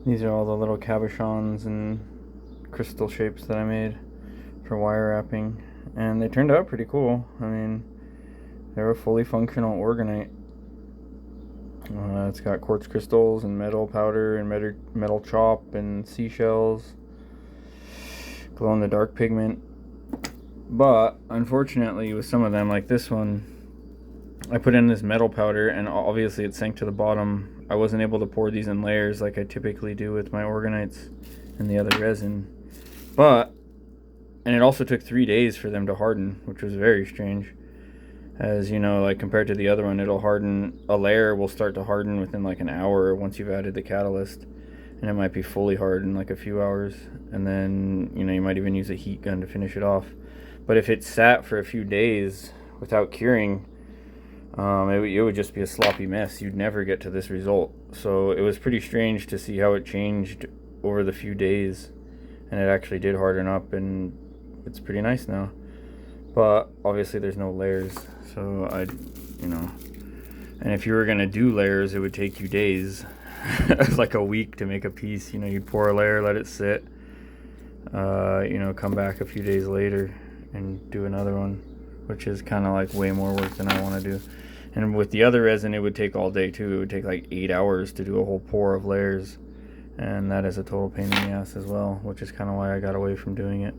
These are all the little cabochons and crystal shapes that I made for wire wrapping, and they turned out pretty cool. I mean, they're a fully functional orgonite. It's got quartz crystals and metal powder and metal chop and seashells, glow in the dark pigment. But unfortunately, with some of them, like this one, I put in this metal powder and obviously it sank to the bottom. I wasn't able to pour these in layers like I typically do with my orgonites and the other resin. And it also took 3 days for them to harden, which was very strange. As you know, like compared to the other one, it'll harden, a layer will start to harden within like an hour once you've added the catalyst. And it might be fully hardened in like a few hours. And then, you might even use a heat gun to finish it off. But if it sat for a few days without curing, it would just be a sloppy mess. You'd never get to this result. So it was pretty strange to see how it changed over the few days. And it actually did harden up, and it's pretty nice now. But obviously there's no layers. So and if you were going to do layers, it would take you days. Like a week to make a piece. You'd pour a layer, let it sit, come back a few days later and do another one, which is kind of like way more work than I want to do. And with the other resin, it would take all day too. It would take like 8 hours to do a whole pour of layers, and that is a total pain in the ass as well, which is kind of why I got away from doing it.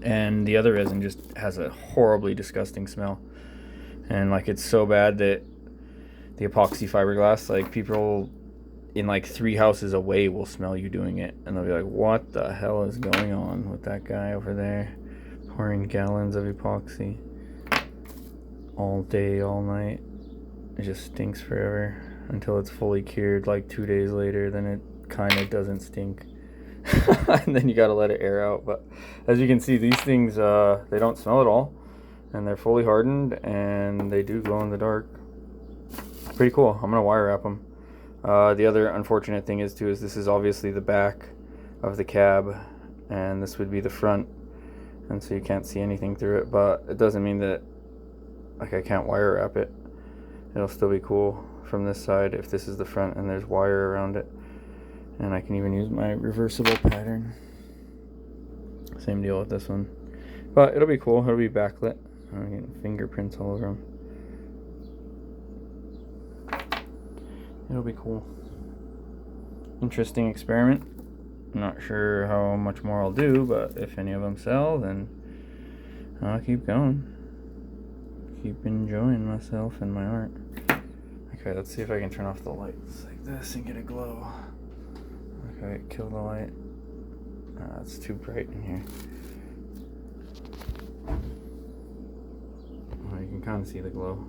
And the other resin just has a horribly disgusting smell, and like it's so bad that the epoxy fiberglass, like people in like 3 houses away will smell you doing it, and they'll be like, what the hell is going on with that guy over there pouring gallons of epoxy all day, all night? It just stinks forever until it's fully cured like 2 days later. Then it kind of doesn't stink. And then you gotta let it air out. But as you can see, these things, they don't smell at all, and they're fully hardened, and they do glow in the dark. Pretty cool. I'm gonna wire wrap them. The other unfortunate thing is this is obviously the back of the cab, and this would be the front, and so you can't see anything through it. But it doesn't mean that I can't wire wrap it. It'll still be cool from this side if this is the front and there's wire around it. And I can even use my reversible pattern. Same deal with this one. But it'll be cool. It'll be backlit. I'm getting fingerprints all over them. It'll be cool. Interesting experiment. I'm not sure how much more I'll do, but if any of them sell, then I'll keep going. Keep enjoying myself and my art. Okay, let's see if I can turn off the lights like this and get a glow. Okay, kill the light. It's too bright in here. Oh, you can kind of see the glow.